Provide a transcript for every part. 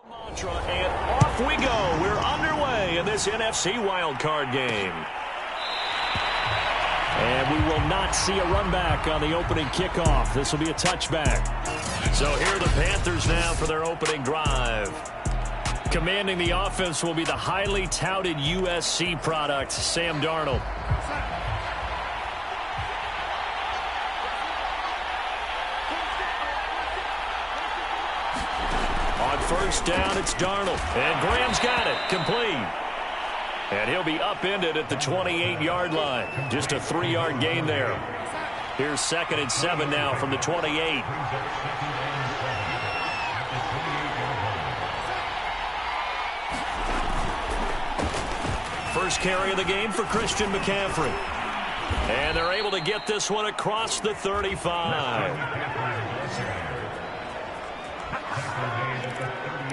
Mantra, and off we go. We're underway in this NFC wildcard game. And we will not see a run back on the opening kickoff. This will be a touchback. So here are the Panthers now for their opening drive. Commanding the offense will be the highly touted USC product, Sam Darnold. On first down, it's Darnold. And Graham's got it. Complete. And he'll be upended at the 28-yard line. Just a 3-yard gain there. Here's 2nd and 7 now from the 28. First carry of the game for Christian McCaffrey. And they're able to get this one across the 35.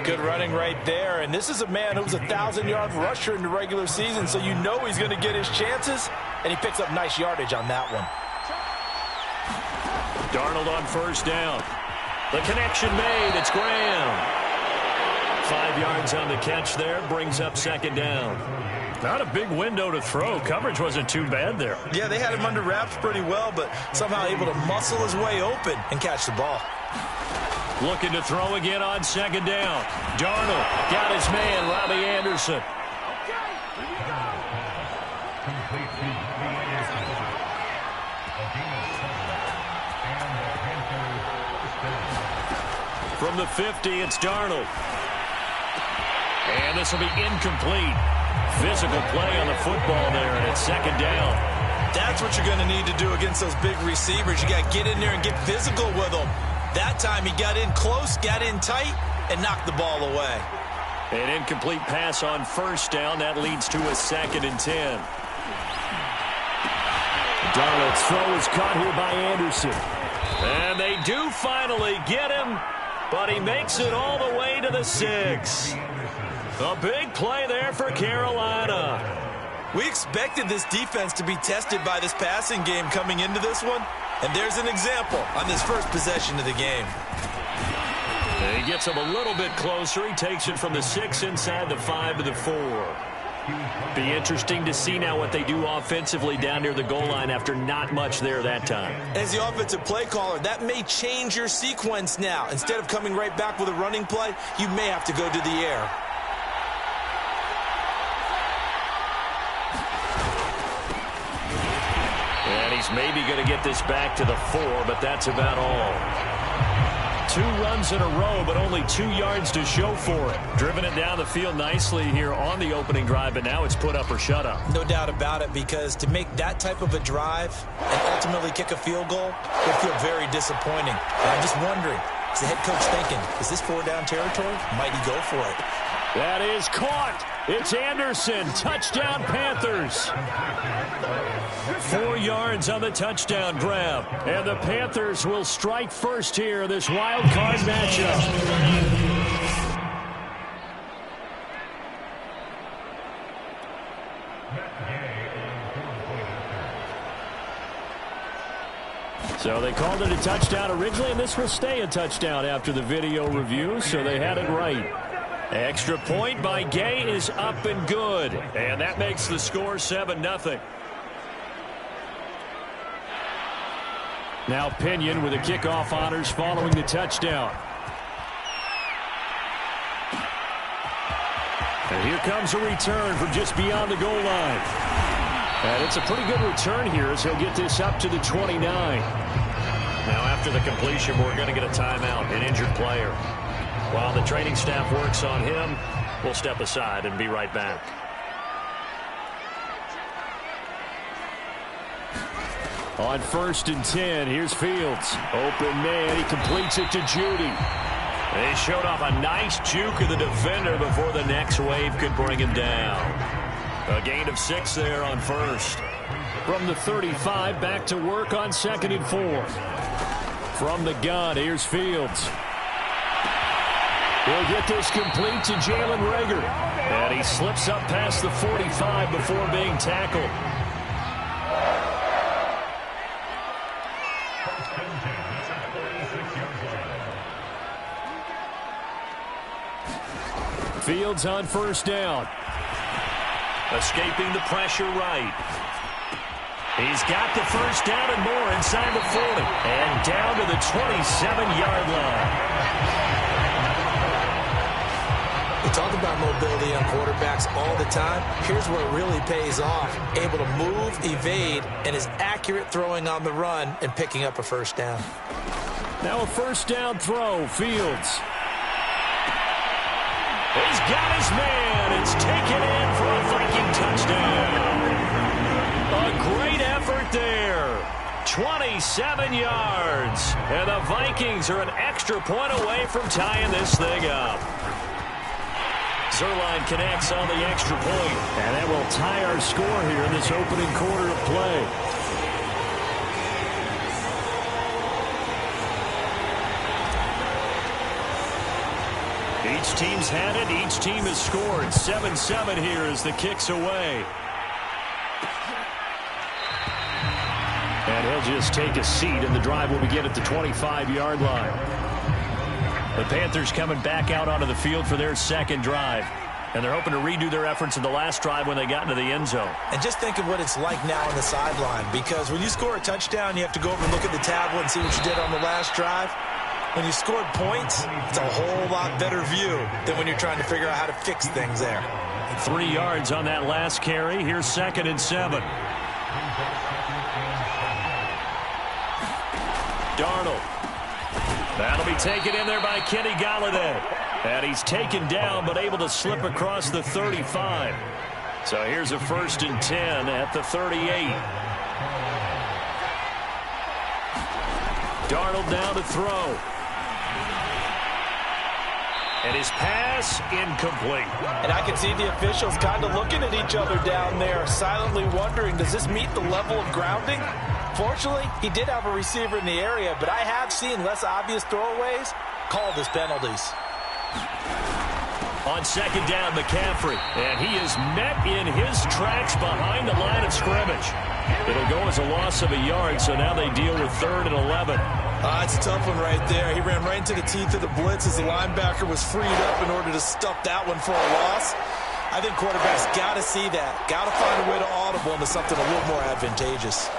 Good running right there. And this is a man who was a 1,000-yard rusher in the regular season, so you know he's going to get his chances, and he picks up nice yardage on that one. Darnold on first down. The connection made. It's Graham. 5 yards on the catch there. Brings up 2nd down. Not a big window to throw. Coverage wasn't too bad there. Yeah, they had him under wraps pretty well, but somehow able to muscle his way open and catch the ball. Looking to throw again on 2nd down. Darnold got his man, Robbie Anderson. From the 50, it's Darnold. And this will be incomplete. Physical play on the football there, and it's 2nd down. That's what you're going to need to do against those big receivers. You got to get in there and get physical with them. That time he got in close, got in tight, and knocked the ball away. An incomplete pass on first down. That leads to a 2nd and 10. Darnold's throw is caught here by Anderson. And they do finally get him, but he makes it all the way to the 6. A big play there for Carolina. We expected this defense to be tested by this passing game coming into this one, and there's an example on this first possession of the game. And he gets him a little bit closer. He takes it from the 6 inside the 5 to the 4. Be interesting to see now what they do offensively down near the goal line after not much there that time. As the offensive play caller, that may change your sequence now. Instead of coming right back with a running play, you may have to go to the air. And he's maybe going to get this back to the 4, but that's about all. 2 runs in a row, but only 2 yards to show for it. Driven it down the field nicely here on the opening drive, but now it's put up or shut up. No doubt about it, because to make that type of a drive and ultimately kick a field goal would feel very disappointing. And I'm just wondering, is the head coach thinking, is this 4-down territory? Might he go for it? That is caught. It's Anderson. Touchdown, Panthers. 4 yards on the touchdown grab. And the Panthers will strike first here in this wild card matchup. So they called it a touchdown originally, and this will stay a touchdown after the video review, so they had it right. Extra point by Gay is up and good. And that makes the score 7-0. Now Pinion with the kickoff honors following the touchdown. And here comes a return from just beyond the goal line. And it's a pretty good return here as he'll get this up to the 29. Now after the completion, we're going to get a timeout, an injured player. While the training staff works on him, we'll step aside and be right back. On 1st and 10, here's Fields. Open man, he completes it to Judy. They showed off a nice juke of the defender before the next wave could bring him down. A gain of 6 there on first. From the 35, back to work on 2nd and 4. From the gun, here's Fields. He'll get this complete to Jalen Reagor. And he slips up past the 45 before being tackled. Fields on first down. Escaping the pressure right. He's got the first down and more inside the 40. And down to the 27-yard line. We talk about mobility on quarterbacks all the time. Here's where it really pays off. Able to move, evade, and is accurate throwing on the run and picking up a first down. Now a first down throw. Fields. He's got his man. It's taken in for a Viking touchdown. A great effort there. 27 yards. And the Vikings are an extra point away from tying this thing up. Zerline connects on the extra point. And that will tie our score here in this opening quarter of play. Each team's had it. Each team has scored. 7-7 here as the kick's away. And he'll just take a seat, and the drive will begin at the 25-yard line. The Panthers coming back out onto the field for their second drive. And they're hoping to redo their efforts in the last drive when they got into the end zone. And just think of what it's like now on the sideline. Because when you score a touchdown, you have to go over and look at the tablet and see what you did on the last drive. When you scored points, it's a whole lot better view than when you're trying to figure out how to fix things there. 3 yards on that last carry. Here's 2nd and 7. Darnold. That'll be taken in there by Kenny Golladay. And he's taken down but able to slip across the 35. So here's a 1st and 10 at the 38. Darnold now to throw. And his pass incomplete. And I can see the officials kind of looking at each other down there, silently wondering, does this meet the level of grounding? Fortunately, he did have a receiver in the area, but I have seen less obvious throwaways called as penalties. On 2nd down, McCaffrey. And he is met in his tracks behind the line of scrimmage. It'll go as a loss of a yard, so now they deal with 3rd and 11. It's a tough one right there. He ran right into the teeth of the blitz as the linebacker was freed up in order to stuff that one for a loss. I think quarterbacks got to see that. Got to find a way to audible into something a little more advantageous.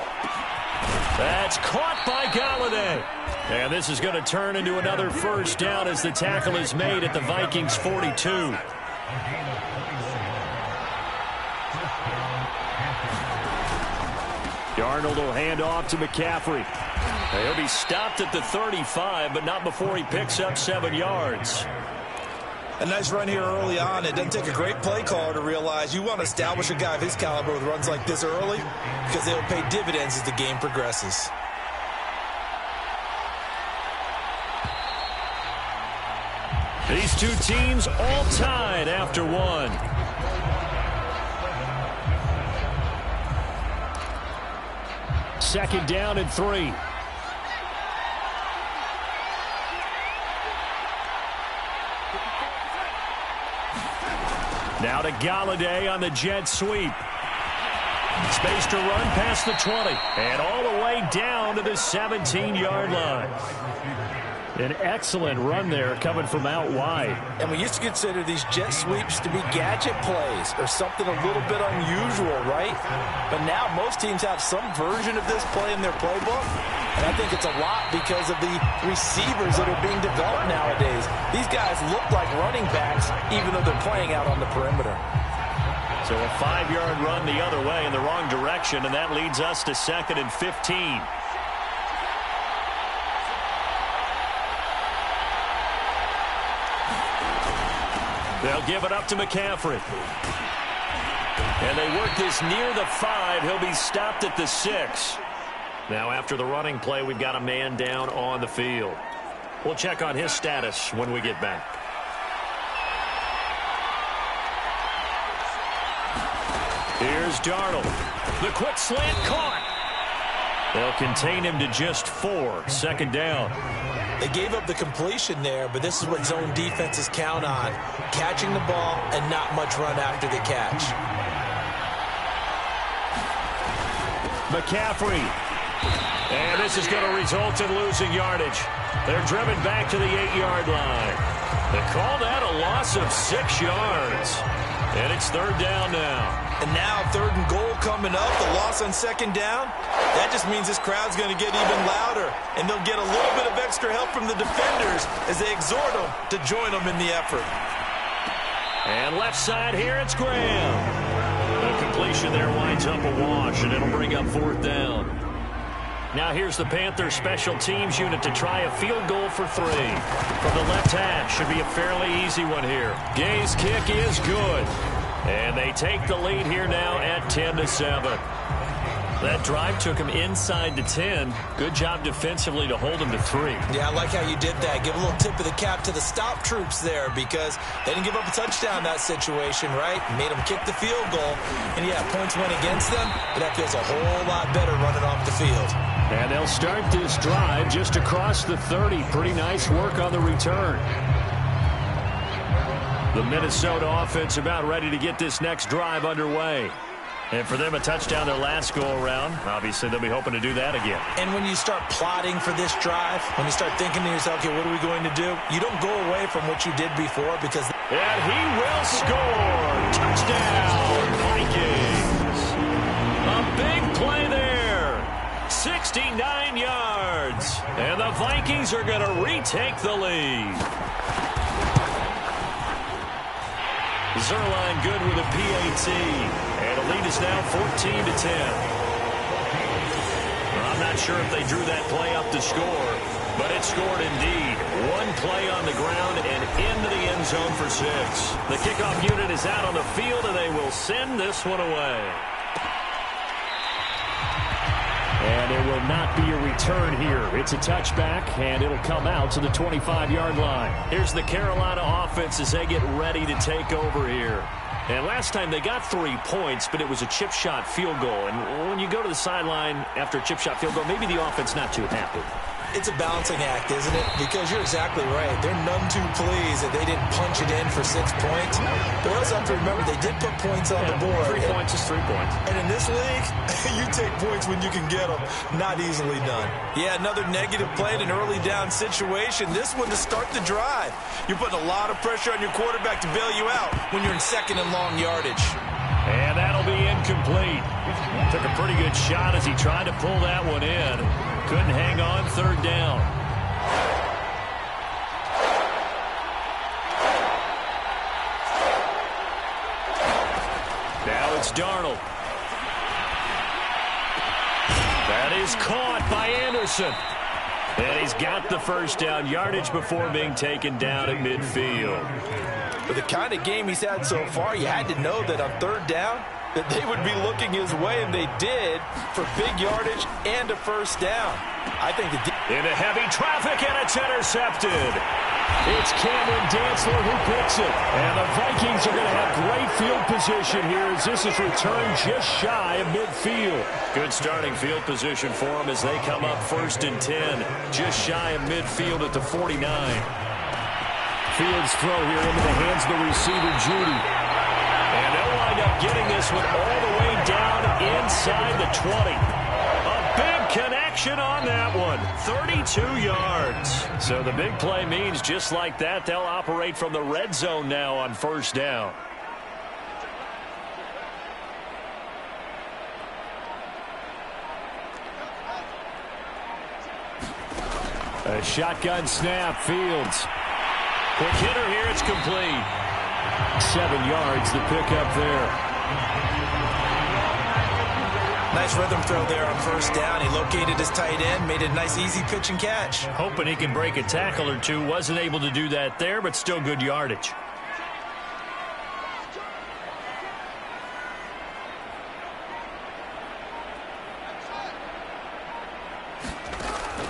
That's caught by Golladay. And this is going to turn into another first down as the tackle is made at the Vikings 42. Darnold will hand off to McCaffrey. He'll be stopped at the 35, but not before he picks up 7 yards. A nice run here early on. It doesn't take a great play caller to realize you want to establish a guy of his caliber with runs like this early because they'll pay dividends as the game progresses. These two teams all tied after one. Second down and 3. Now to Golladay on the jet sweep. Space to run past the 20. And all the way down to the 17-yard line. An excellent run there coming from out wide. And we used to consider these jet sweeps to be gadget plays or something a little bit unusual, right? But now most teams have some version of this play in their playbook. And I think it's a lot because of the receivers that are being developed nowadays. These guys look like running backs even though they're playing out on the perimeter. So a 5-yard run the other way in the wrong direction, and that leads us to 2nd and 15. They'll give it up to McCaffrey. And they work this near the 5. He'll be stopped at the 6. Now after the running play, we've got a man down on the field. We'll check on his status when we get back. Here's Darnold. The quick slant caught. They'll contain him to just 4. 2nd down. They gave up the completion there, but this is what zone defenses count on. Catching the ball and not much run after the catch. McCaffrey. And this is going to result in losing yardage. They're driven back to the 8-yard line. They call that a loss of 6 yards. And it's third down now. And now 3rd and goal coming up, the loss on 2nd down. That just means this crowd's going to get even louder. And they'll get a little bit of extra help from the defenders as they exhort them to join them in the effort. And left side here, it's Graham. The completion there winds up a wash, and it'll bring up 4th down. Now here's the Panthers special teams unit to try a field goal for 3. From the left hash, should be a fairly easy one here. Gay's kick is good. And they take the lead here now at 10-7. That drive took him inside the 10. Good job defensively to hold him to 3. Yeah, I like how you did that. Give a little tip of the cap to the stop troops there because they didn't give up a touchdown in that situation, right? Made them kick the field goal. And, yeah, points went against them, but that feels a whole lot better running off the field. And they'll start this drive just across the 30. Pretty nice work on the return. The Minnesota offense about ready to get this next drive underway. And for them, a touchdown their last go-around. Obviously, they'll be hoping to do that again. And when you start plotting for this drive, when you start thinking to yourself, okay, what are we going to do? You don't go away from what you did before because... And he will score! Touchdown, Vikings! A big play there. 69 yards. And the Vikings are going to retake the lead. Zerline good with a PAT. And the lead is now 14-10. I'm not sure if they drew that play up to score, but it scored indeed. One play on the ground and into the end zone for 6. The kickoff unit is out on the field, and they will send this one away. And there will not be a return here. It's a touchback, and it'll come out to the 25-yard line. Here's the Carolina offense as they get ready to take over here. And last time they got 3 points, but it was a chip shot field goal. And when you go to the sideline after a chip shot field goal, maybe the offense not too happy. It's a balancing act, isn't it? Because you're exactly right. They're none too pleased that they didn't punch it in for 6 points. But we also have to remember they did put points on the board. 3 points is 3 points. And in this league, you take points when you can get them. Not easily done. Yeah, another negative play in an early down situation. This one to start the drive. You're putting a lot of pressure on your quarterback to bail you out when you're in 2nd and long yardage. And that'll be incomplete. Took a pretty good shot as he tried to pull that one in. Couldn't hang on 3rd down. Now it's Darnold. That is caught by Anderson. And he's got the 1st down yardage before being taken down at midfield. For the kind of game he's had so far, you had to know that on 3rd down, that they would be looking his way, and they did, for big yardage and a 1st down. I think into heavy traffic, and it's intercepted. It's Cameron Dantzler who picks it. And the Vikings are going to have great field position here as this is returned just shy of midfield. Good starting field position for them as they come up 1st and 10, just shy of midfield at the 49. Fields throw here into the hands of the receiver, Judy. And they'll wind up getting this one all the way down inside the 20. A big connection on that one. 32 yards. So the big play means just like that, they'll operate from the red zone now on 1st down. A shotgun snap, Fields. Quick hitter here, it's complete. 7 yards, the pickup there. Nice rhythm throw there on 1st down. He located his tight end, made it a nice easy pitch and catch. Hoping he can break a tackle or two. Wasn't able to do that there, but still good yardage.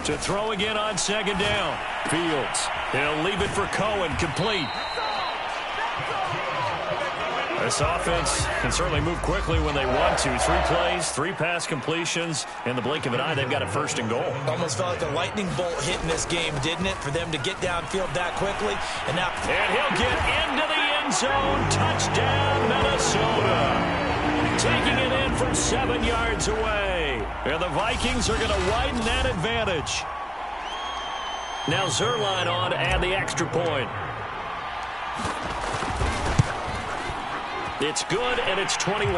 To throw again on 2nd down. Fields. He'll leave it for Cohen. Complete. This offense can certainly move quickly when they want to. 3 plays, 3 pass completions. In the blink of an eye, they've got a 1st and goal. Almost felt like a lightning bolt hit in this game, didn't it? For them to get downfield that quickly. And he'll get into the end zone. Touchdown, Minnesota. Taking it in from 7 yards away. And the Vikings are going to widen that advantage. Now Zerline on to add the extra point. It's good, and it's 21-10.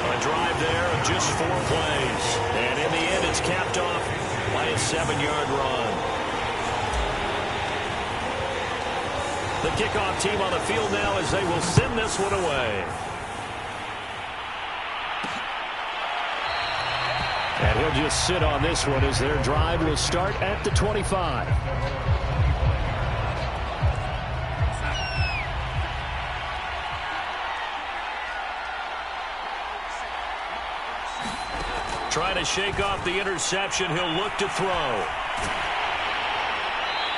A drive there of just 4 plays. And in the end, it's capped off by a 7-yard run. The kickoff team on the field now as they will send this one away. And he'll just sit on this one as their drive will start at the 25. Trying to shake off the interception. He'll look to throw.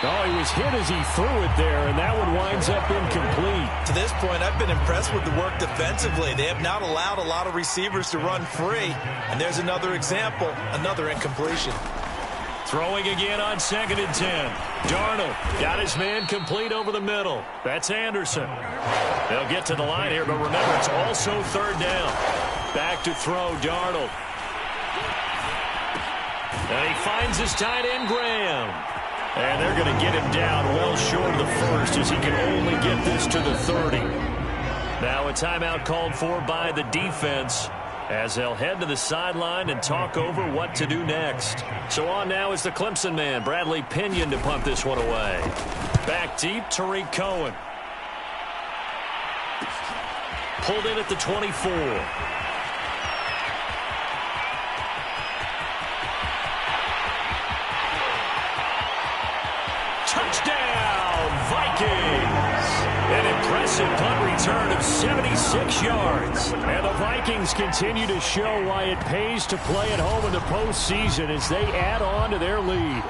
Oh, he was hit as he threw it there, and that one winds up incomplete. To this point, I've been impressed with the work defensively. They have not allowed a lot of receivers to run free. And there's another example, another incompletion. Throwing again on 2nd and 10. Darnold got his man complete over the middle. That's Anderson. They'll get to the line here, but remember, it's also 3rd down. Back to throw, Darnold. And he finds his tight end, Graham. And they're going to get him down well short of the first as he can only get this to the 30. Now a timeout called for by the defense as they'll head to the sideline and talk over what to do next. So on now is the Clemson man, Bradley Pinion, to punt this one away. Back deep, Tariq Cohen. Pulled in at the 24. Touchdown, Vikings! An impressive punt return of 76 yards. And the Vikings continue to show why it pays to play at home in the postseason as they add on to their lead.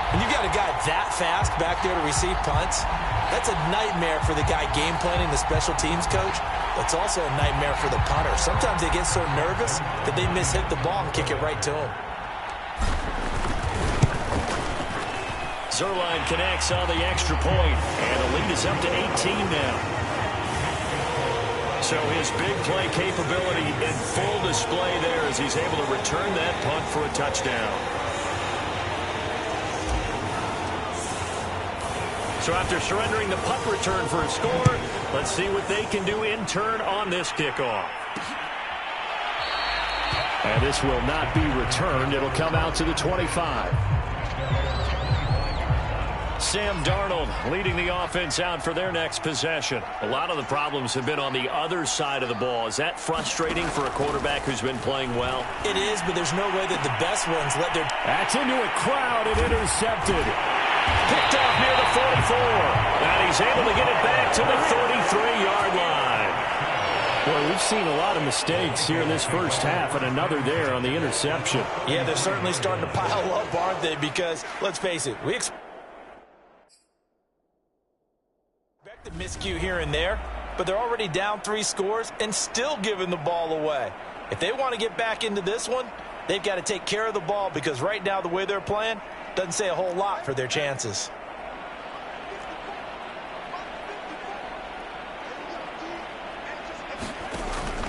When you got a guy that fast back there to receive punts, that's a nightmare for the guy game planning, the special teams coach. That's also a nightmare for the punter. Sometimes they get so nervous that they mishit the ball and kick it right to him. Zerline connects on the extra point, and the lead is up to 18 now. So his big play capability in full display there as he's able to return that punt for a touchdown. So after surrendering the punt return for a score, let's see what they can do in turn on this kickoff. And this will not be returned. It'll come out to the 25. Sam Darnold leading the offense out for their next possession. A lot of the problems have been on the other side of the ball. Is that frustrating for a quarterback who's been playing well? It is, but there's no way that the best ones let their... That's into a crowd and intercepted. Picked off near the 44. And he's able to get it back to the 33-yard line. Well, we've seen a lot of mistakes here in this first half, and another there on the interception. Yeah, they're certainly starting to pile up, aren't they? Because, let's face it, we expect a miscue here and there, but they're already down 3 scores and still giving the ball away. If they want to get back into this one, they've got to take care of the ball because right now the way they're playing doesn't say a whole lot for their chances.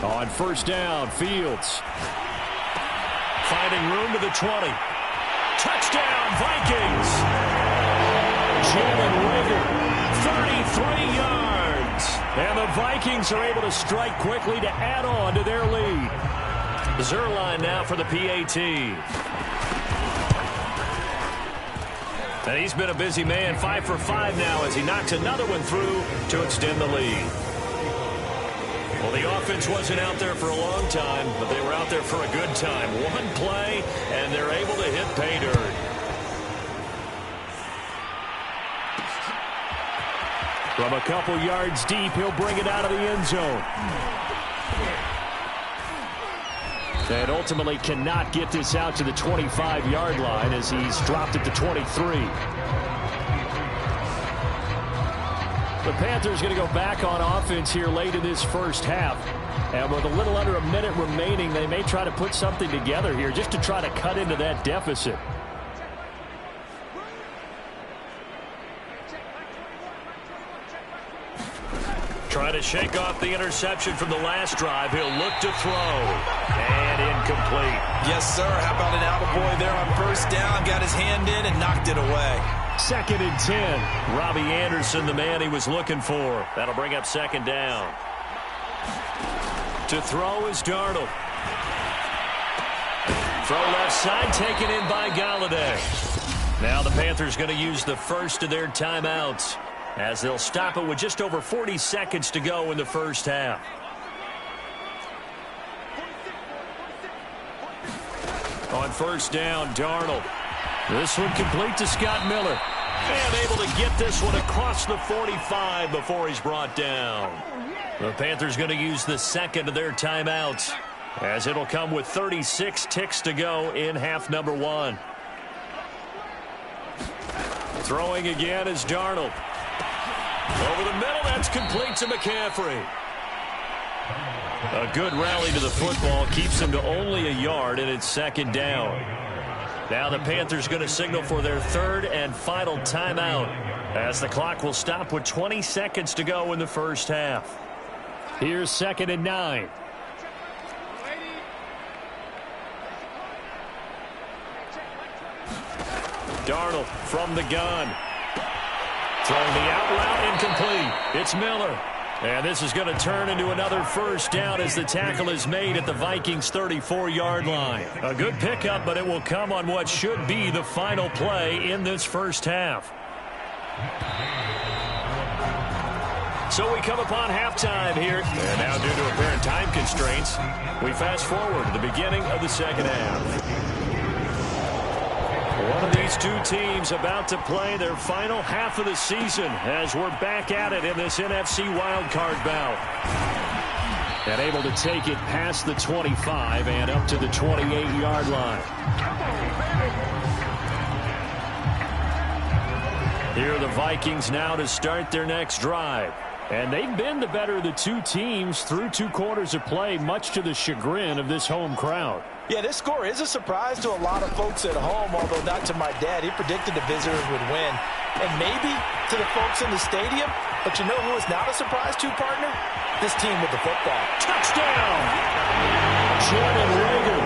On first down, Fields. Finding room to the 20. Touchdown, Vikings! Jalen Reagor. 33 yards. And the Vikings are able to strike quickly to add on to their lead. Zerline now for the PAT. And he's been a busy man, 5 for 5 now as he knocks another one through to extend the lead. Well, the offense wasn't out there for a long time, but they were out there for a good time. One play, and they're able to hit pay dirt. From a couple yards deep, he'll bring it out of the end zone. And ultimately cannot get this out to the 25-yard line as he's dropped at the 23. The Panthers going to go back on offense here late in this first half. And with a little under a minute remaining, they may try to put something together here just to try to cut into that deficit. Trying Trying to shake off the interception from the last drive. He'll look to throw. And incomplete. Yes, sir. How about an attaboy there on first down? Got his hand in and knocked it away. 2nd and 10. Robbie Anderson, the man he was looking for. That'll bring up 2nd down. To throw is Darnold. Throw left side, taken in by Galladay. Now the Panthers going to use the first of their timeouts, as they'll stop it with just over 40 seconds to go in the first half. On first down, Darnold. This one complete to Scott Miller. And able to get this one across the 45 before he's brought down. The Panthers going to use the second of their timeouts, as it'll come with 36 ticks to go in half number 1. Throwing again is Darnold. Over the middle, that's complete to McCaffrey. A good rally to the football keeps him to only a yard, and it's 2nd down. Now the Panthers going to signal for their 3rd and final timeout, as the clock will stop with 20 seconds to go in the first half. Here's 2nd and 9. Darnold from the gun. Throwing the out route, incomplete. It's Miller. And this is going to turn into another first down as the tackle is made at the Vikings' 34-yard line. A good pickup, but it will come on what should be the final play in this first half. So we come upon halftime here. And now due to apparent time constraints, we fast forward to the beginning of the second half. One of these two teams about to play their final half of the season as we're back at it in this NFC wildcard bout. And able to take it past the 25 and up to the 28-yard line. Here are the Vikings now to start their next drive. And they've been the better of the two teams through 2 quarters of play, much to the chagrin of this home crowd. Yeah, this score is a surprise to a lot of folks at home, although not to my dad. He predicted the visitors would win. And maybe to the folks in the stadium, but you know who is not a surprise to, partner? This team with the football. Touchdown! Jordan Reagan,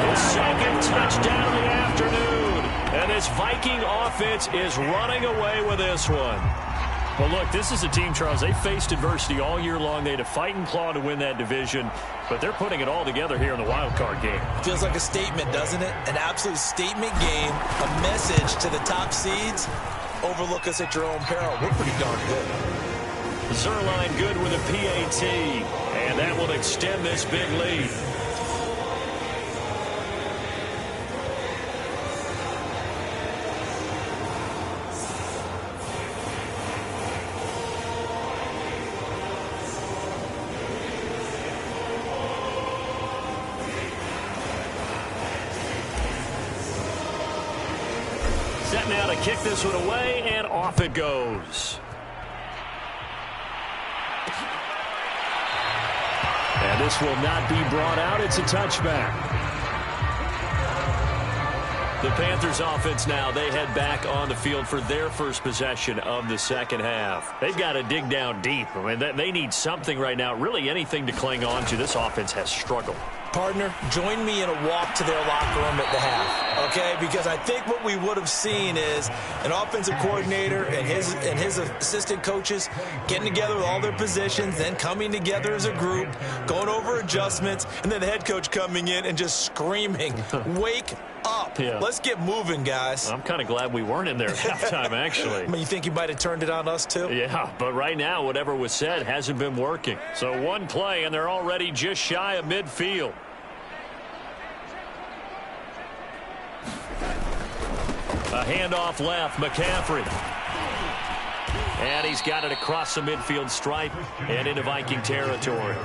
the 2nd touchdown of the afternoon. And this Viking offense is running away with this one. Well, look, this is a team, Charles, they faced adversity all year long. They had to fight and claw to win that division, but they're putting it all together here in the wild card game. Feels like a statement, doesn't it? An absolute statement game, a message to the top seeds. Overlook us at your own peril. We're pretty darn good. Zerline good with a PAT, and that will extend this big lead. Set now to kick this one away, and off it goes. And this will not be brought out. It's a touchback. The Panthers offense now, they head back on the field for their first possession of the second half. They've got to dig down deep. I mean, they need something right now, really anything to cling on to. This offense has struggled. Partner, join me in a walk to their locker room at the half, okay? Because I think what we would have seen is an offensive coordinator and his assistant coaches getting together with all their positions, then coming together as a group, going over adjustments, and then the head coach coming in and just screaming, wake up. Yeah. Let's get moving, guys. I'm kind of glad we weren't in there at halftime, actually. I mean, you think you might have turned it on us, too? Yeah, but right now, whatever was said hasn't been working. So one play, and they're already just shy of midfield. A handoff left, McCaffrey. And he's got it across the midfield stripe and into Viking territory.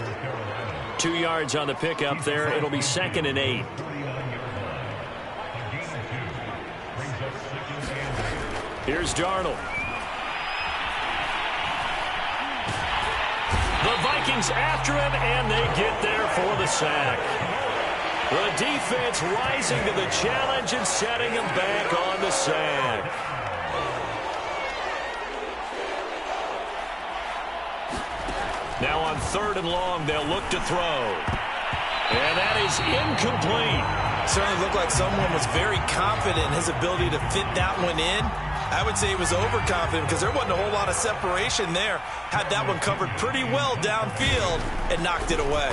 2 yards on the pickup there. It'll be 2nd and 8. Here's Darnold. The Vikings after him, and they get there for the sack. The defense rising to the challenge and setting him back on the sack. Now on 3rd and long, they'll look to throw. And that is incomplete. Certainly looked like someone was very confident in his ability to fit that one in. I would say he was overconfident because there wasn't a whole lot of separation there. Had that one covered pretty well downfield and knocked it away.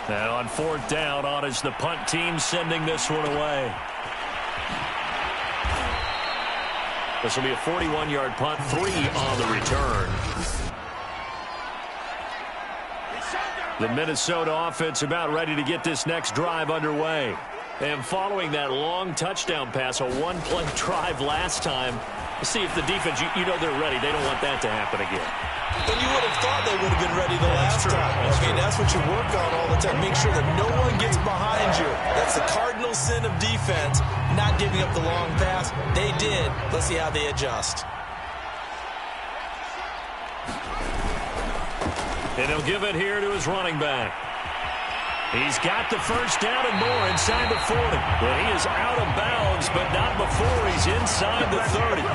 And on 4th down, on is the punt team sending this one away. This will be a 41-yard punt, 3 on the return. The Minnesota offense about ready to get this next drive underway. And following that long touchdown pass, a one-play drive last time, see if the defense, you know they're ready. They don't want that to happen again. And you would have thought they would have been ready the last time. That's what you work on all the time. Make sure that no one gets behind you. That's the cardinal sin of defense, not giving up the long pass. They did. Let's see how they adjust. And he'll give it here to his running back. He's got the first down and more inside the 40. Well, he is out of bounds, but not before he's inside the 30.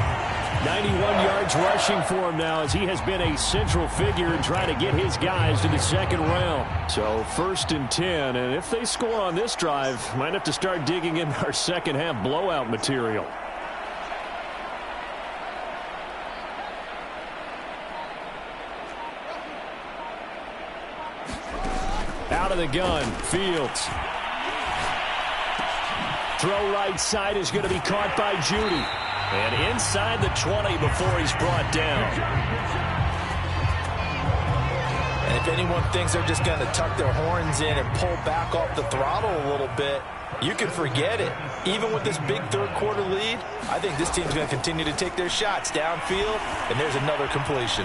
91 yards rushing for him now as he has been a central figure in trying to get his guys to the second round. So 1st and 10, and if they score on this drive, might have to start digging in our second half blowout material. Out of the gun, Fields. Throw right side is going to be caught by Judy. And inside the 20 before he's brought down. And if anyone thinks they're just going to tuck their horns in and pull back off the throttle a little bit, you can forget it. Even with this big third-quarter lead, I think this team's going to continue to take their shots downfield, and there's another completion.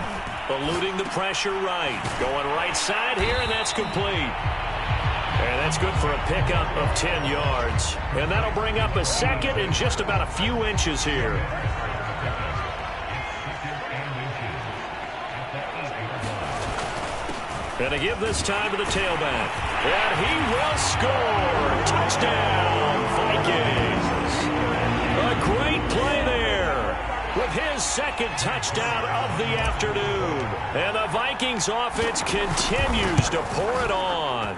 Eluding the pressure right. Going right side here, and that's complete. And that's good for a pickup of 10 yards. And that'll bring up a second and just about a few inches here. And to give this time to the tailback. And he will score. Touchdown, Vikings. A great play there with his second touchdown of the afternoon. And the Vikings offense continues to pour it on.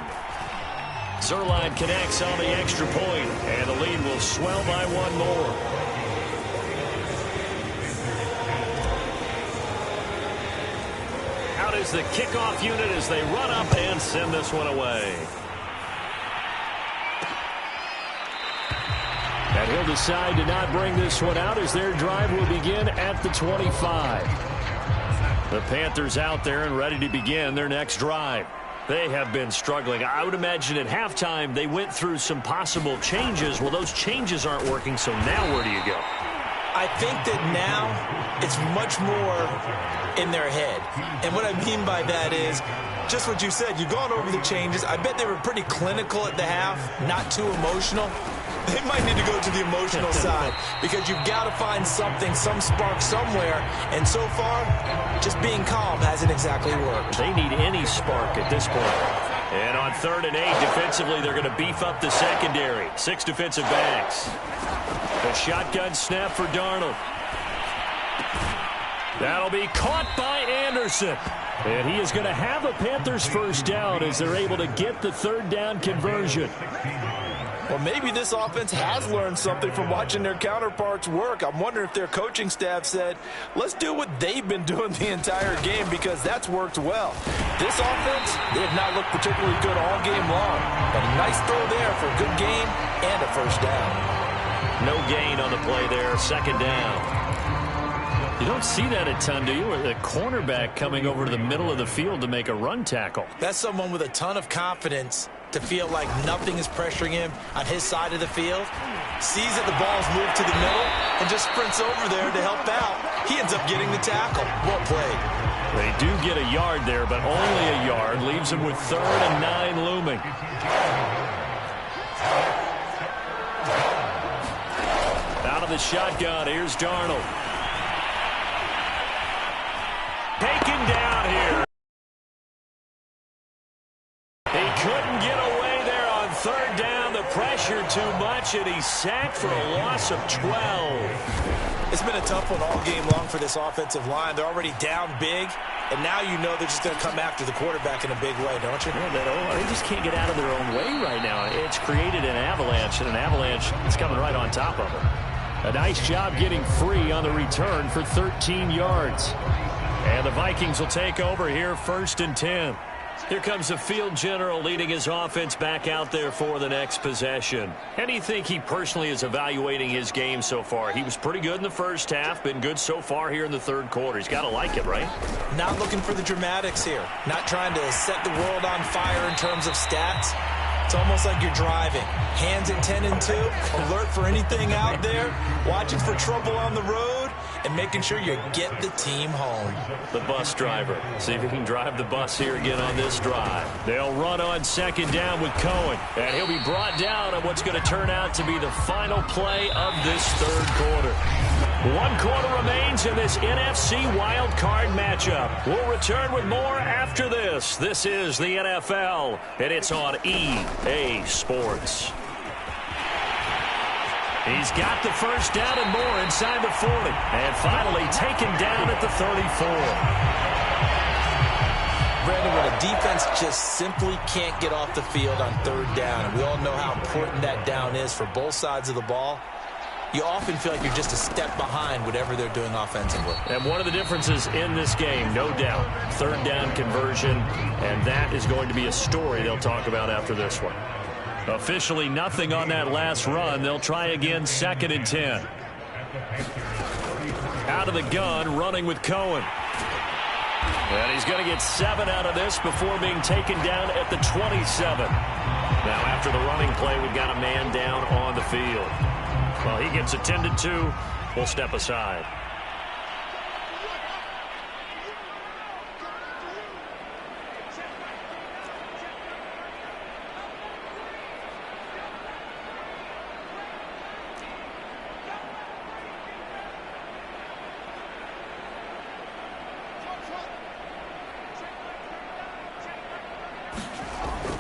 Zerline connects on the extra point, and the lead will swell by one more. Out is the kickoff unit as they run up and send this one away. And he'll decide to not bring this one out as their drive will begin at the 25. The Panthers out there and ready to begin their next drive. They have been struggling. I would imagine at halftime they went through some possible changes. Well, those changes aren't working, so now where do you go? I think that now it's much more in their head. And what I mean by that is just what you said. You've gone over the changes. I bet they were pretty clinical at the half, not too emotional. They might need to go to the emotional side because you've got to find something, some spark somewhere. And so far, just being calm hasn't exactly worked. They need any spark at this point. And on 3rd and 8, defensively, they're going to beef up the secondary. 6 defensive backs. A shotgun snap for Darnold. That'll be caught by Anderson. And he is going to have a Panthers first down as they're able to get the 3rd down conversion. Well, maybe this offense has learned something from watching their counterparts work. I'm wondering if their coaching staff said, let's do what they've been doing the entire game because that's worked well. This offense, they have not looked particularly good all game long. But a nice throw there for a good gain and a first down. No gain on the play there, 2nd down. You don't see that a ton, do you? A cornerback coming over to the middle of the field to make a run tackle. That's someone with a ton of confidence to feel like nothing is pressuring him on his side of the field. Sees that the ball's moved to the middle and just sprints over there to help out. He ends up getting the tackle. Well played. They do get a yard there, but only a yard. Leaves them with 3rd and 9 looming. Out of the shotgun, here's Darnold. Taken down here. He couldn't get away there on 3rd down. The pressure too much, and he's sacked for a loss of 12. It's been a tough one all game long for this offensive line. They're already down big, and now you know they're just going to come after the quarterback in a big way, don't you? Well, they just can't get out of their own way right now. It's created an avalanche, and an avalanche is coming right on top of them. A nice job getting free on the return for 13 yards. And the Vikings will take over here, 1st and 10. Here comes the field general leading his offense back out there for the next possession. How do you think he personally is evaluating his game so far? He was pretty good in the first half, been good so far here in the third quarter. He's got to like it, right? Not looking for the dramatics here. Not trying to set the world on fire in terms of stats. It's almost like you're driving. Hands at 10 and 2, alert for anything out there, watching for trouble on the road, and making sure you get the team home. The bus driver. See if he can drive the bus here again on this drive. They'll run on 2nd down with Cohen. And he'll be brought down on what's going to turn out to be the final play of this third quarter. 1 quarter remains in this NFC wild card matchup. We'll return with more after this. This is the NFL, and it's on EA Sports. He's got the first down and more inside the 40. And finally taken down at the 34. Brandon, when a defense just simply can't get off the field on 3rd down, and we all know how important that down is for both sides of the ball, you often feel like you're just a step behind whatever they're doing offensively. And one of the differences in this game, no doubt, 3rd down conversion, and that is going to be a story they'll talk about after this one. Officially nothing on that last run. They'll try again, 2nd and 10. Out of the gun, running with Cohen. And he's going to get 7 out of this before being taken down at the 27. Now after the running play, we've got a man down on the field. Well, he gets attended to. We'll step aside.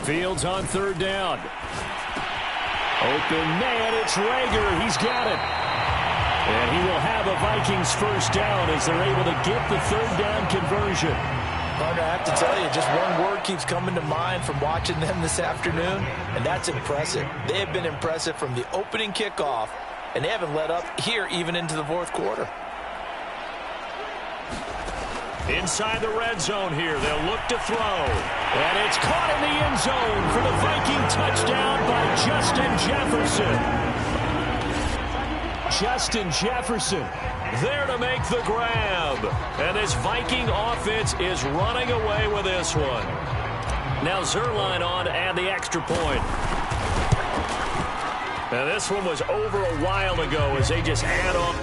Fields on 3rd down. Open man, it's Rager. He's got it. And he will have a Vikings first down as they're able to get the 3rd down conversion. Partner, I have to tell you, just one word keeps coming to mind from watching them this afternoon, and that's impressive. They have been impressive from the opening kickoff, and they haven't let up here even into the 4th quarter. Inside the red zone here, they'll look to throw. And it's caught in the end zone for the Viking touchdown by Justin Jefferson. Justin Jefferson there to make the grab. And this Viking offense is running away with this one. Now Zerline on to add the extra point. Now this one was over a while ago as they just add on.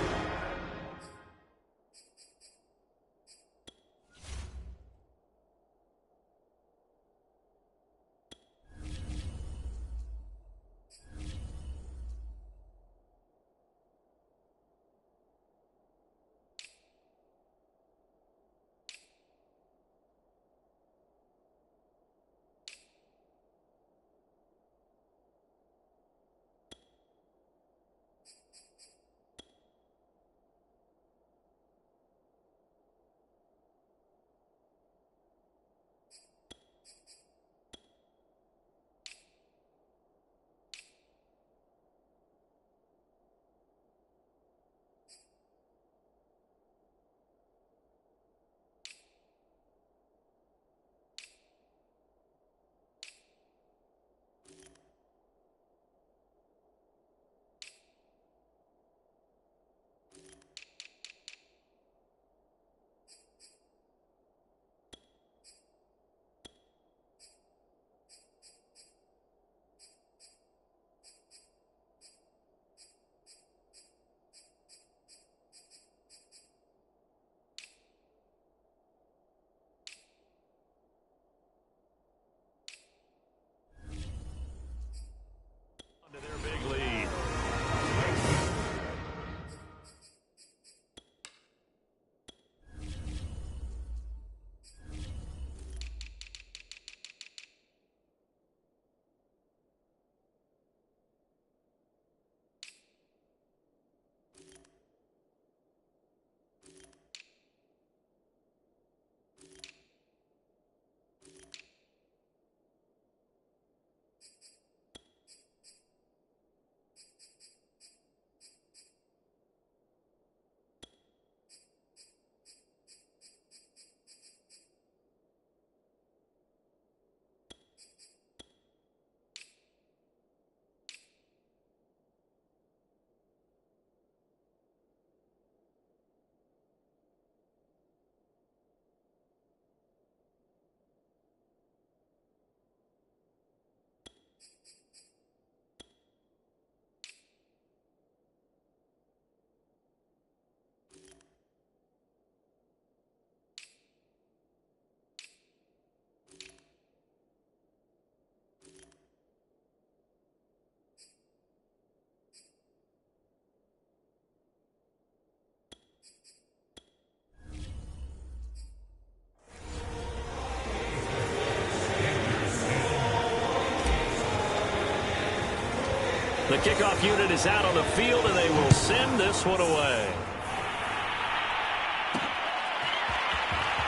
kickoff unit is out on the field, and they will send this one away.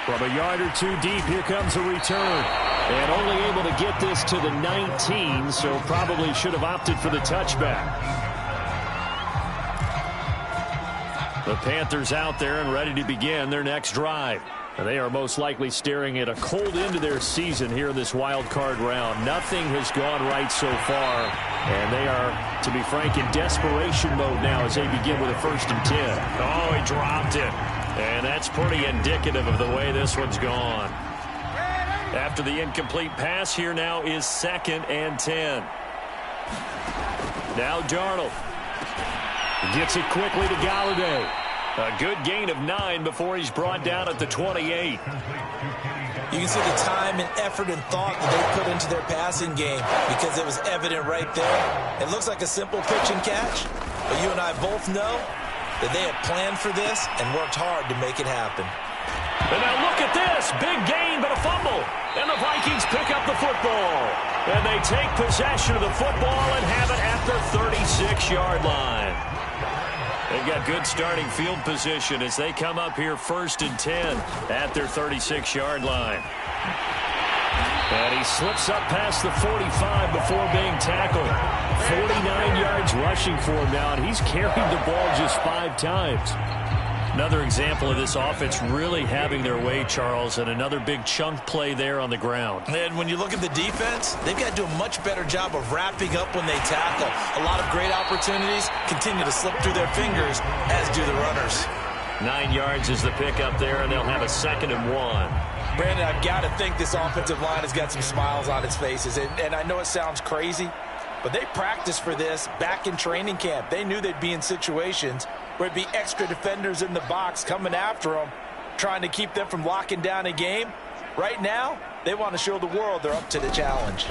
From a yard or two deep, here comes a return. And only able to get this to the 19, so probably should have opted for the touchback. The Panthers out there and ready to begin their next drive. And they are most likely staring at a cold end to their season here in this wild card round. Nothing has gone right so far, and they are, to be frank, in desperation mode now as they begin with a 1st and 10. Oh, he dropped it. And that's pretty indicative of the way this one's gone. After the incomplete pass, here now is 2nd and 10. Now Darnold. Gets it quickly to Galladay. A good gain of 9 before he's brought down at the 28. You can see the time and effort and thought that they put into their passing game because it was evident right there. It looks like a simple pitch and catch, but you and I both know that they had planned for this and worked hard to make it happen. And now look at this. Big gain, but a fumble. And the Vikings pick up the football. And they take possession of the football and have it at the 36-yard line. They've got good starting field position as they come up here 1st and 10 at their 36-yard line. And he slips up past the 45 before being tackled. 49 yards rushing for him now, and he's carried the ball just 5 times. Another example of this offense really having their way, Charles, and another big chunk play there on the ground. And when you look at the defense, they've got to do a much better job of wrapping up when they tackle. A lot of great opportunities continue to slip through their fingers, as do the runners. 9 yards is the pickup there, and they'll have a 2nd and 1. Brandon, I've got to think this offensive line has got some smiles on its faces. And I know it sounds crazy, but they practiced for this back in training camp. They knew they'd be in situations where it'd be extra defenders in the box coming after them, trying to keep them from locking down a game. Right now, they want to show the world they're up to the challenge.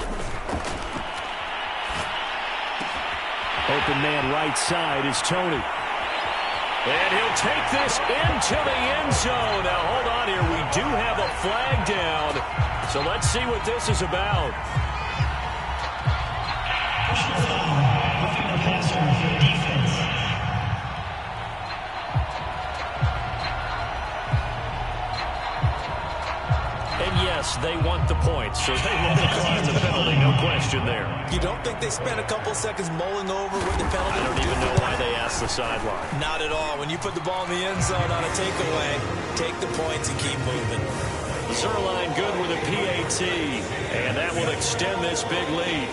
Open man right side is Tony. And he'll take this into the end zone. Now, hold on here. We do have a flag down. So let's see what this is about. And yes, they want the points, so they will decline the penalty, no question there. You don't think they spent a couple seconds mulling over what the penalty? I don't even know why they asked the sideline. Not at all. When you put the ball in the end zone on a takeaway, take the points and keep moving. Zerline good with a PAT, and that will extend this big lead.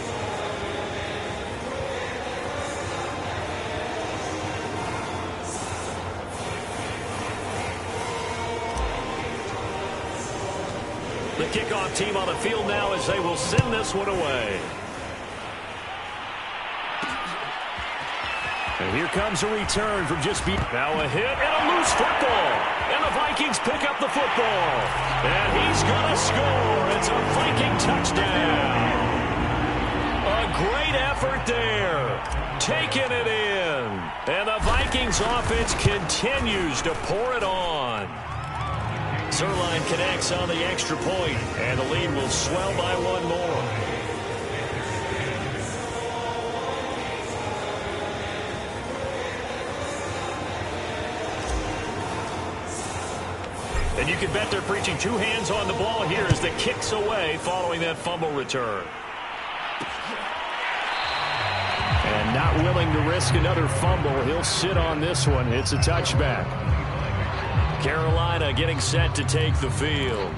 The kickoff team on the field now as they will send this one away. And here comes a return from just now a hit and a loose football. And the Vikings pick up the football. And he's going to score. It's a Viking touchdown. A great effort there. Taking it in. And the Vikings offense continues to pour it on. Zerline connects on the extra point, and the lead will swell by one more. And you can bet they're preaching 2 hands on the ball here as the kick's away following that fumble return. And not willing to risk another fumble, he'll sit on this one. It's a touchback. Carolina getting set to take the field.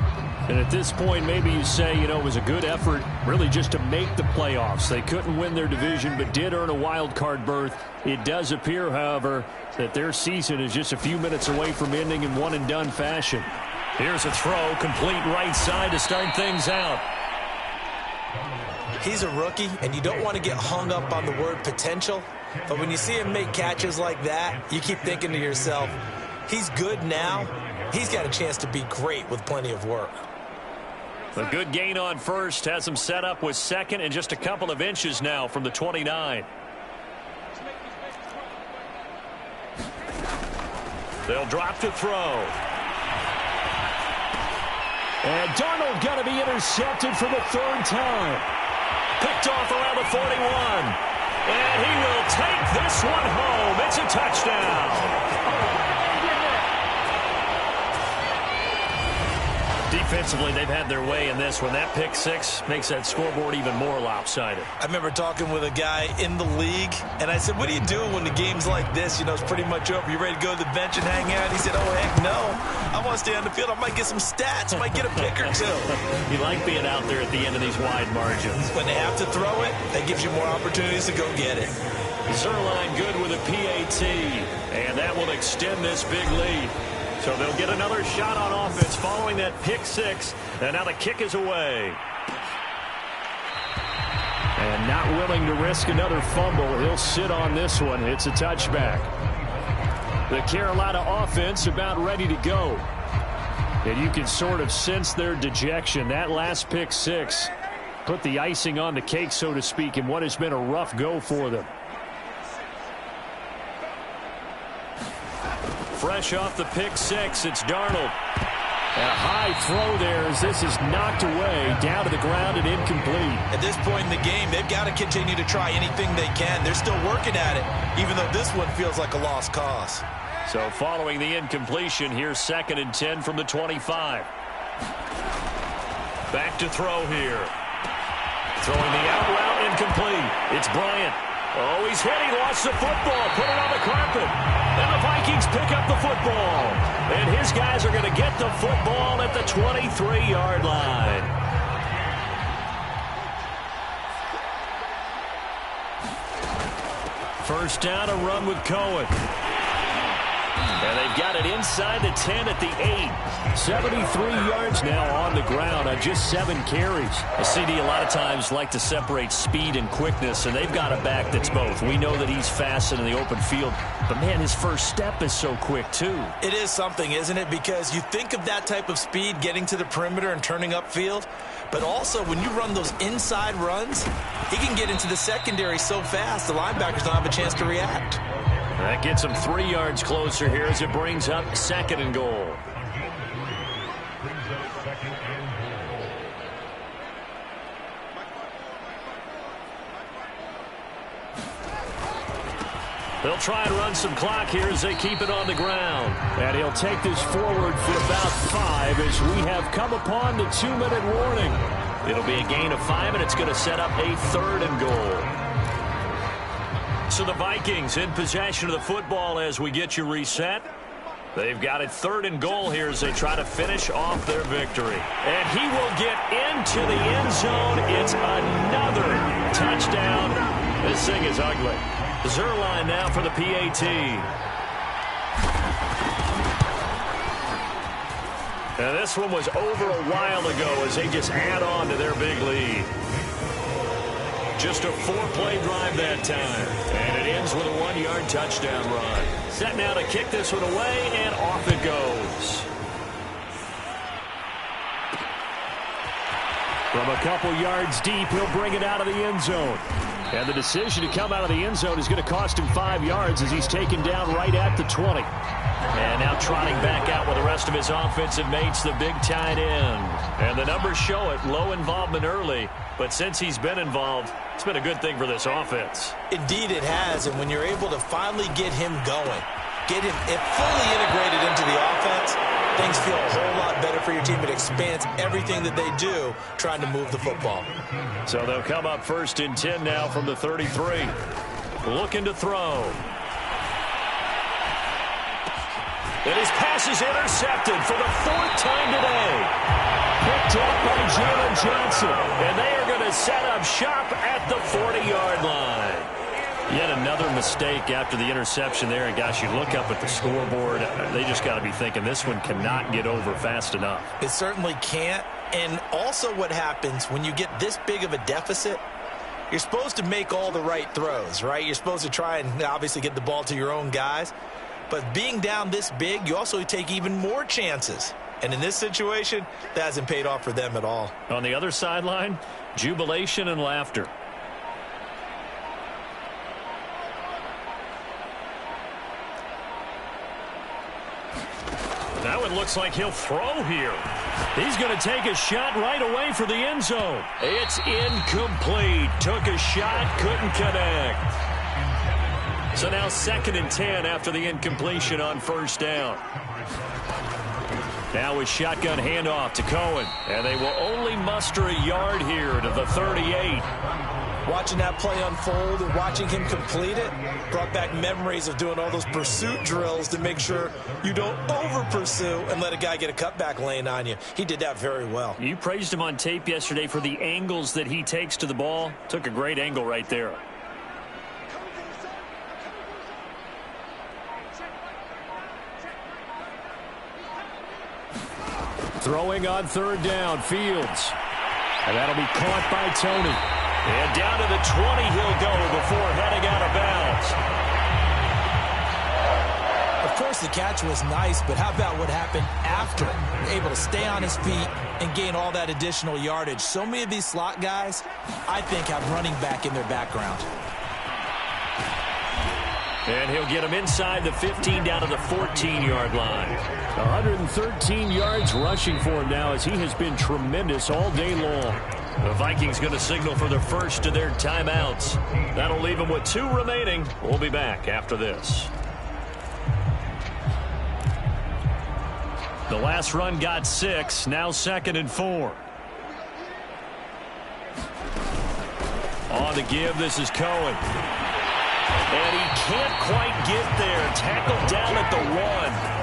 And at this point, maybe you say, you know, it was a good effort really just to make the playoffs. They couldn't win their division but did earn a wild card berth. It does appear, however, that their season is just a few minutes away from ending in one-and-done fashion. Here's a throw, complete right side to start things out. He's a rookie, and you don't want to get hung up on the word potential. But when you see him make catches like that, you keep thinking to yourself, he's good now. He's got a chance to be great with plenty of work. A good gain on first has him set up with 2nd and just a couple of inches now from the 29. They'll drop to throw. And Darnold going to be intercepted for the 3rd time. Picked off around the 41. And he will take this one home. It's a touchdown. Defensively, they've had their way in this one. That pick six makes that scoreboard even more lopsided. I remember talking with a guy in the league, and I said, what do you do when the game's like this? You know, it's pretty much over. You ready to go to the bench and hang out? He said, oh, heck no. I want to stay on the field. I might get some stats. I might get a pick or two. You like being out there at the end of these wide margins. When they have to throw it, that gives you more opportunities to go get it. Zerline good with a PAT, and that will extend this big lead. So they'll get another shot on offense following that pick six. And now the kick is away. And not willing to risk another fumble. He'll sit on this one. It's a touchback. The Carolina offense about ready to go. And you can sort of sense their dejection. That last pick six put the icing on the cake, so to speak, in what has been a rough go for them. Fresh off the pick six, it's Darnold. And a high throw there as this is knocked away, down to the ground and incomplete. At this point in the game, they've got to continue to try anything they can. They're still working at it, even though this one feels like a lost cause. So following the incompletion, here's 2nd and 10 from the 25. Back to throw here. Throwing the out route, incomplete. It's Bryant. Oh, he's hit. He lost the football. Put it on the carpet. And the Vikings pick up the football. And his guys are going to get the football at the 23-yard line. First down, a run with Cohen. And they've got it inside the 10 at the 8. 73 yards now on the ground on just 7 carries. A CD a lot of times like to separate speed and quickness, and they've got a back that's both. We know that he's fast in the open field, but man, his first step is so quick too. It is something, isn't it? Because you think of that type of speed getting to the perimeter and turning upfield, but also when you run those inside runs, he can get into the secondary so fast the linebackers don't have a chance to react. That gets him 3 yards closer here as it brings up 2nd and goal. They'll try and run some clock here as they keep it on the ground. And he'll take this forward for about 5 as we have come upon the 2-minute warning. It'll be a gain of 5, and it's going to set up a 3rd and goal. So the Vikings in possession of the football as we get you reset. They've got it 3rd and goal here as they try to finish off their victory. And he will get into the end zone. It's another touchdown. This thing is ugly. Zerline now for the PAT. And this one was over a while ago as they just add on to their big lead. Just a 4-play drive that time. And it ends with a 1-yard touchdown run. Set now to kick this one away, and off it goes. From a couple yards deep, he'll bring it out of the end zone. And the decision to come out of the end zone is going to cost him 5 yards as he's taken down right at the 20. And now trotting back out with the rest of his offensive mates, the big tight end. And the numbers show it, low involvement early. But since he's been involved, it's been a good thing for this offense. Indeed it has, and when you're able to finally get him going, get him fully integrated into the offense, things feel a whole lot better for your team. It expands everything that they do trying to move the football. So they'll come up 1st and 10 now from the 33. Looking to throw. And his pass is intercepted for the 4th time today. Picked up by Jalen Johnson. And they are going to set up shop at the 40-yard line. Yet another mistake after the interception there. And, gosh, you look up at the scoreboard. They just got to be thinking this one cannot get over fast enough. It certainly can't. And also what happens when you get this big of a deficit, you're supposed to make all the right throws, right? You're supposed to try and obviously get the ball to your own guys. But being down this big, you also take even more chances. And in this situation, that hasn't paid off for them at all. On the other sideline, jubilation and laughter. That one looks like he'll throw here. He's going to take a shot right away for the end zone. It's incomplete. Took a shot, couldn't connect. So now 2nd and 10 after the incompletion on first down. Now a shotgun handoff to Cohen. And they will only muster a yard here to the 38. Watching that play unfold and watching him complete it brought back memories of doing all those pursuit drills to make sure you don't over-pursue and let a guy get a cutback lane on you. He did that very well. You praised him on tape yesterday for the angles that he takes to the ball. Took a great angle right there. Throwing on 3rd down, Fields. And that'll be caught by Tony. And down to the 20 he'll go before heading out of bounds. Of course, the catch was nice, but how about what happened after? Able to stay on his feet and gain all that additional yardage. So many of these slot guys, I think, have running back in their background. And he'll get him inside the 15 down to the 14-yard line. 113 yards rushing for him now as he has been tremendous all day long. The Vikings going to signal for the first of their timeouts. That'll leave them with 2 remaining. We'll be back after this. The last run got 6. Now 2nd and 4. On the give, this is Cohen. And he can't quite get there. Tackled down at the 1.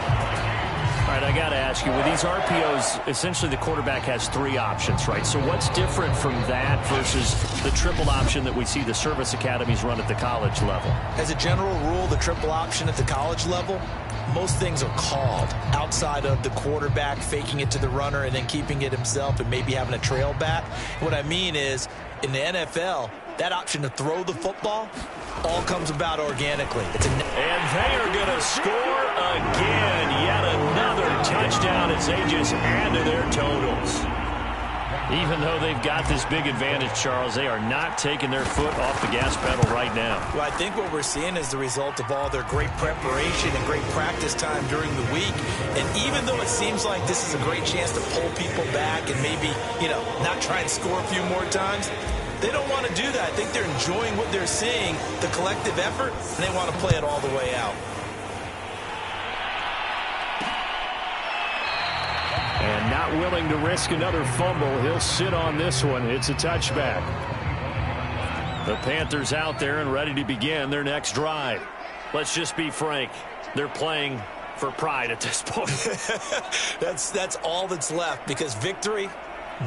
All right, I got to ask you, with these RPOs, essentially the quarterback has 3 options, right? So what's different from that versus the triple option that we see the service academies run at the college level? As a general rule, the triple option at the college level, most things are called outside of the quarterback faking it to the runner and then keeping it himself and maybe having a trail back. What I mean is, in the NFL, that option to throw the football all comes about organically. And they are going to score again. Yet another touchdown as they just add to their totals. Even though they've got this big advantage, Charles, they are not taking their foot off the gas pedal right now. Well, I think what we're seeing is the result of all their great preparation and great practice time during the week. And even though it seems like this is a great chance to pull people back and maybe, not try and score a few more times, they don't want to do that. I think they're enjoying what they're seeing, the collective effort, and they want to play it all the way out. And not willing to risk another fumble. He'll sit on this one. It's a touchback. The Panthers out there and ready to begin their next drive. Let's just be frank. They're playing for pride at this point. That's all that's left, because victory,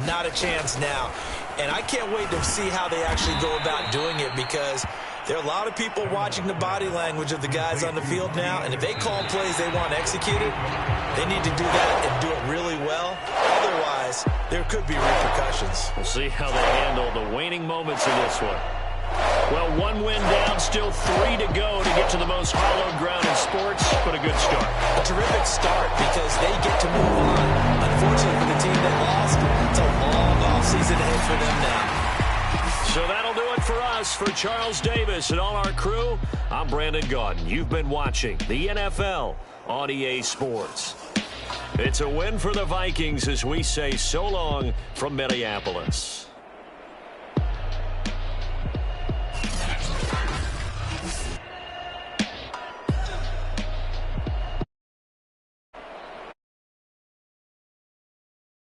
not a chance now. And I can't wait to see how they actually go about doing it, because there are a lot of people watching the body language of the guys on the field now, and if they call plays they want executed, they need to do that and do it really well. Otherwise, there could be repercussions. We'll see how they handle the waning moments of this one. Well, 1 win down, still 3 to go to get to the most hallowed ground in sports, but a good start. A terrific start, because they get to move on. Unfortunately for the team that lost, it's a long offseason ahead for them now. So that'll do it for us. For Charles Davis and all our crew, I'm Brandon Gaudin. You've been watching the NFL on EA Sports. It's a win for the Vikings as we say so long from Minneapolis.